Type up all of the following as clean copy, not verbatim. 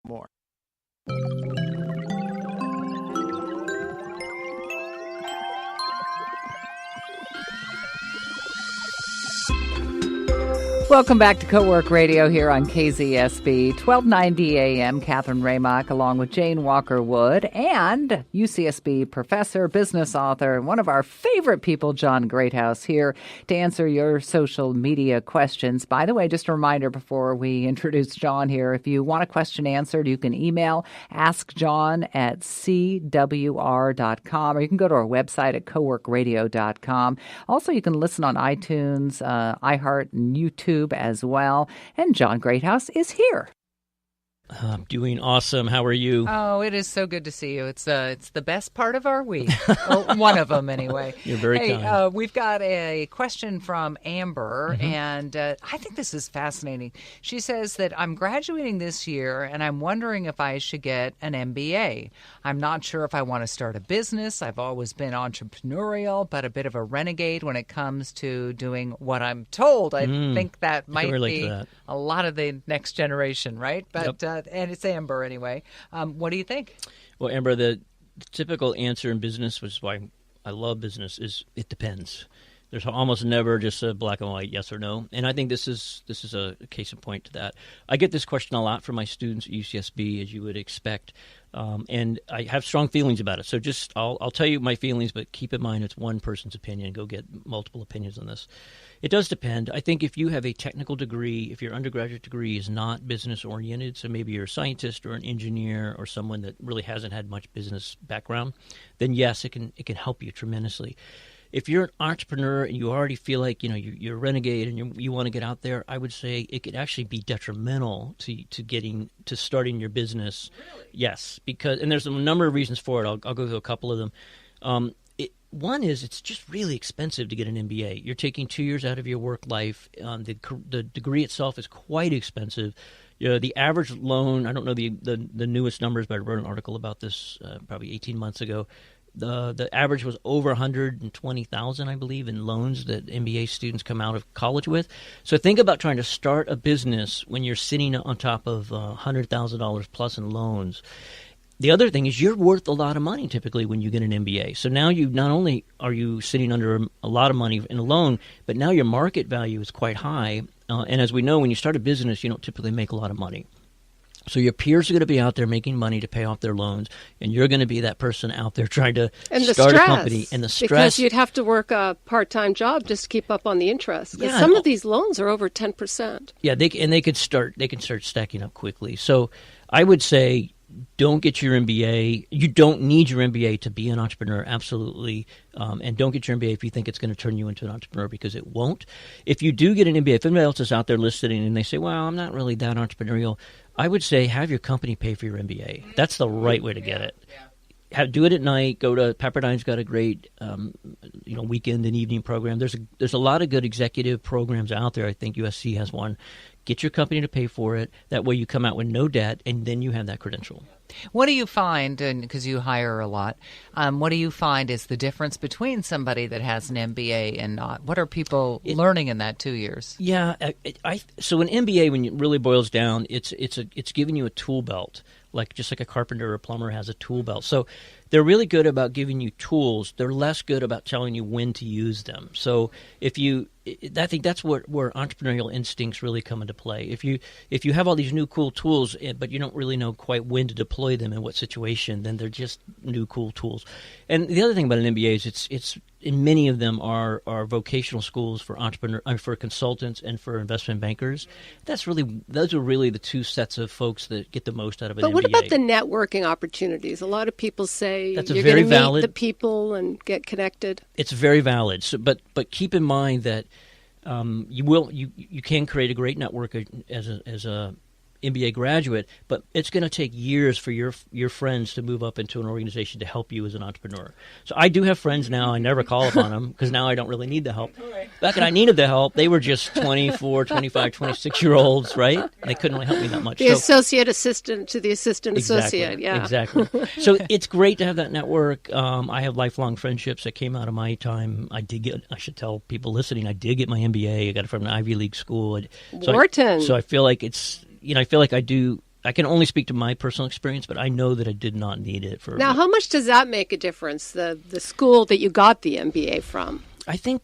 more. Welcome back to Co-Work Radio here on KZSB, 1290 AM. Catherine Raymock along with Jane Walker-Wood and UCSB professor, business author, and one of our favorite people, John Greathouse, here to answer your social media questions. By the way, just a reminder before we introduce John here, if you want a question answered, you can email askjohn@cwr.com, or you can go to our website at coworkradio.com. Also, you can listen on iTunes, iHeart, and YouTube as well. And John Greathouse is here. I'm doing awesome. How are you? Oh, it is so good to see you. It's the best part of our week. Well, one of them, anyway. You're very kind. We've got a question from Amber, and I think this is fascinating. She says that I'm graduating this year, and I'm wondering if I should get an MBA. I'm not sure if I want to start a business. I've always been entrepreneurial, but a bit of a renegade when it comes to doing what I'm told. I think that might be a lot of the next generation, right? But and it's Amber anyway. What do you think? Well, Amber, the typical answer in business, which is why I love business, is it depends. There's almost never just a black and white yes or no, and I think this is a case in point to that. I get this question a lot from my students at UCSB, as you would expect, and I have strong feelings about it. So just I'll tell you my feelings, but keep in mind it's one person's opinion. Go get multiple opinions on this. It does depend. I think if you have a technical degree, if your undergraduate degree is not business-oriented, so maybe you're a scientist or an engineer or someone that really hasn't had much business background, then yes, it can help you tremendously. If you're an entrepreneur and you already feel like you're a renegade and you want to get out there, I would say it could actually be detrimental to starting your business. Really? Yes, and there's a number of reasons for it. I'll go through a couple of them. One is it's just really expensive to get an MBA. You're taking 2 years out of your work life. The degree itself is quite expensive. The average loan, I don't know the newest numbers, but I wrote an article about this probably 18 months ago. The average was over $120,000, I believe, in loans that MBA students come out of college with. So think about trying to start a business when you're sitting on top of $100,000 plus in loans. The other thing is you're worth a lot of money typically when you get an MBA. So now you not only are you sitting under a lot of money in a loan, but now your market value is quite high. And as we know, when you start a business, you don't typically make a lot of money. So your peers are going to be out there making money to pay off their loans, and you're going to be that person out there trying to start a company. And the stress. Because you'd have to work a part-time job just to keep up on the interest. Because some of these loans are over 10%. Yeah, they can start stacking up quickly. So I would say don't get your MBA. You don't need your MBA to be an entrepreneur, absolutely. And don't get your MBA if you think it's going to turn you into an entrepreneur, because it won't. If you do get an MBA, if anybody else is out there listening and they say, well, I'm not really that entrepreneurial, I would say have your company pay for your MBA. That's the right way to get it. Do it at night. Go to Pepperdine's got a great weekend and evening program. There's a lot of good executive programs out there. I think USC has one. Get your company to pay for it. That way you come out with no debt, and then you have that credential. What do you find, and because you hire a lot, what do you find is the difference between somebody that has an MBA and not? What are people learning in that 2 years? Yeah, so an MBA, when it really boils down, it's giving you a tool belt, just like a carpenter or a plumber has a tool belt. So they're really good about giving you tools. They're less good about telling you when to use them. So I think that's where entrepreneurial instincts really come into play. If you have all these new cool tools, but you don't really know quite when to deploy them in what situation, then they're just new cool tools. And the other thing about an MBA is it's and many of them are vocational schools for for consultants and for investment bankers. Those are really the two sets of folks that get the most out of an MBA. But what about the networking opportunities? A lot of people say that's you're going to meet the people and get connected. It's very valid. So, but keep in mind that you can create a great network as a MBA graduate, but it's going to take years for your friends to move up into an organization to help you as an entrepreneur. So I do have friends now. I never call upon them because now I don't really need the help. Back when I needed the help, they were just 24, 25, 26-year-olds, right? They couldn't really help me that much. The associate assistant to the assistant associate, yeah. Exactly. So it's great to have that network. I have lifelong friendships that came out of my time. I should tell people listening, I did get my MBA. I got it from an Ivy League school. Wharton. So I feel like I I can only speak to my personal experience, but I know that I did not need it for. Now, how much does that make a difference? The school that you got the MBA from? I think.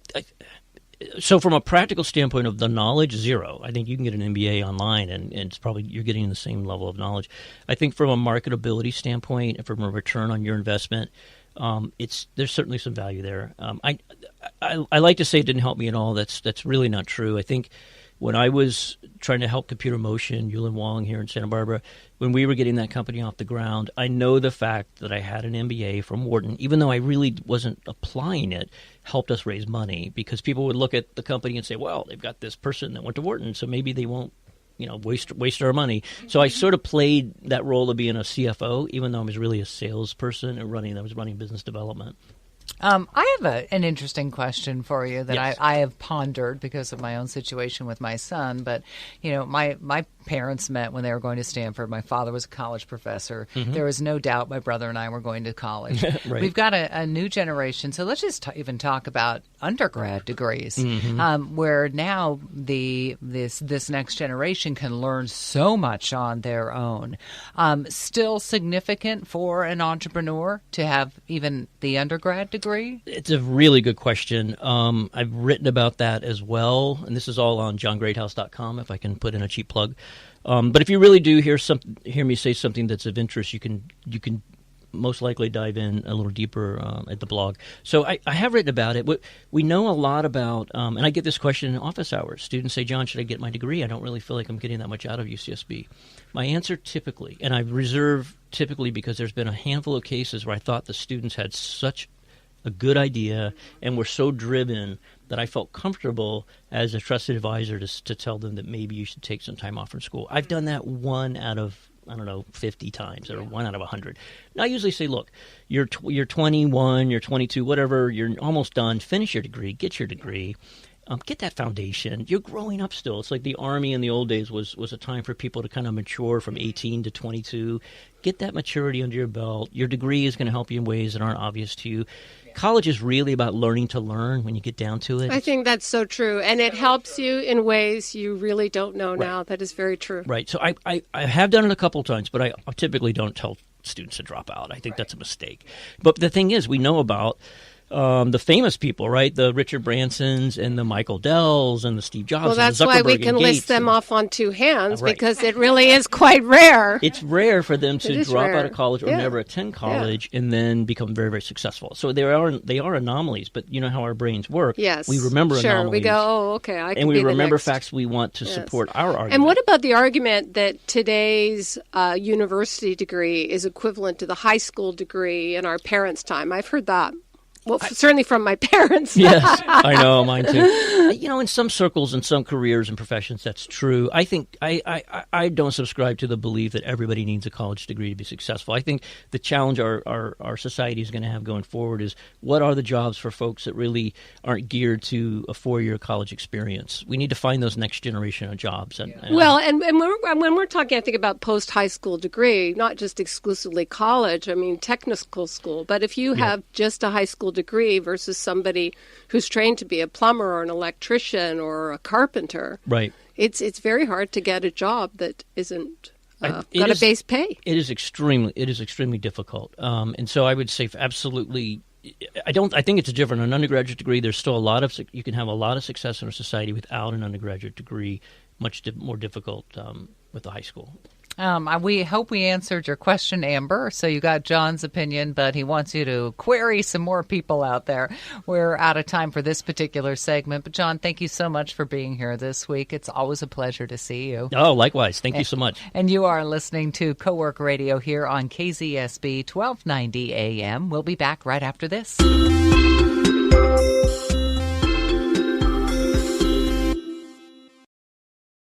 So from a practical standpoint of the knowledge, zero. I think you can get an MBA online, and it's probably you're getting the same level of knowledge. I think from a marketability standpoint, and from a return on your investment, there's certainly some value there. I like to say it didn't help me at all. That's really not true. I think when I was trying to help Computer Motion, Yulin Wong here in Santa Barbara, when we were getting that company off the ground, I know the fact that I had an MBA from Wharton, even though I really wasn't applying it, helped us raise money because people would look at the company and say, well, they've got this person that went to Wharton, so maybe they won't waste our money. So I sort of played that role of being a CFO, even though I was really a salesperson and I was running business development. I have an interesting question for you that Yes. I have pondered because of my own situation with my son. But, my parents met when they were going to Stanford. My father was a college professor. Mm-hmm. There was no doubt my brother and I were going to college. Right. We've got a new generation. So let's just even talk about undergrad degrees, where now this next generation can learn so much on their own. Still significant for an entrepreneur to have even the undergrad degree? It's a really good question. I've written about that as well, and this is all on johngreathouse.com, if I can put in a cheap plug. But if you really do hear me say something that's of interest, you can most likely dive in a little deeper at the blog. So I have written about it. We know a lot about, and I get this question in office hours. Students say, John, should I get my degree? I don't really feel like I'm getting that much out of UCSB. My answer typically, and I reserve typically because there's been a handful of cases where I thought the students had such a good idea and were so driven that I felt comfortable as a trusted advisor to tell them that maybe you should take some time off from school. I've done that 1 out of 50 times or 1 out of 100. Now, I usually say, look, you're 21, you're 22, whatever, you're almost done. Finish your degree, get your degree. Get that foundation. You're growing up still. It's like the Army in the old days was a time for people to kind of mature from 18 to 22. Get that maturity under your belt. Your degree is going to help you in ways that aren't obvious to you. College is really about learning to learn when you get down to it. I think that's so true. And it helps you in ways you really don't know now. That is very true. Right. So I have done it a couple of times, but I typically don't tell students to drop out. I think that's a mistake. But the thing is, we know about the famous people, right? The Richard Bransons and the Michael Dells and the Steve Jobs. Well, that's and the why Zuckerberg we can and list Gates them off on two hands Right. because it really is quite rare. It's rare for them to drop rare. out of college or never attend college and then become very, very successful. So they are anomalies, but you know how our brains work. Yes. We remember anomalies. We go, oh, okay, I can and we be the remember next. facts we want to support our argument. And what about the argument that today's university degree is equivalent to the high school degree in our parents' time? I've heard that. Well, certainly from my parents. Yes, I know, mine too. In some circles, in some careers and professions, that's true. I think I don't subscribe to the belief that everybody needs a college degree to be successful. I think the challenge our society is going to have going forward is what are the jobs for folks that really aren't geared to a 4-year college experience. We need to find those next generation of jobs. And when we're talking, I think about post-high school degree, not just exclusively college, I mean technical school, but if you have just a high school degree versus somebody who's trained to be a plumber or an electrician or a carpenter, right? It's very hard to get a job that isn't got a base pay. It is extremely difficult, and so I would say absolutely. I think it's different. An undergraduate degree, there's still you can have a lot of success in our society without an undergraduate degree. Much more difficult with the high school. We hope we answered your question, Amber. So you got John's opinion, but he wants you to query some more people out there. We're out of time for this particular segment. But, John, thank you so much for being here this week. It's always a pleasure to see you. Oh, likewise. Thank you so much. And you are listening to Cowork Radio here on KZSB 1290 AM. We'll be back right after this.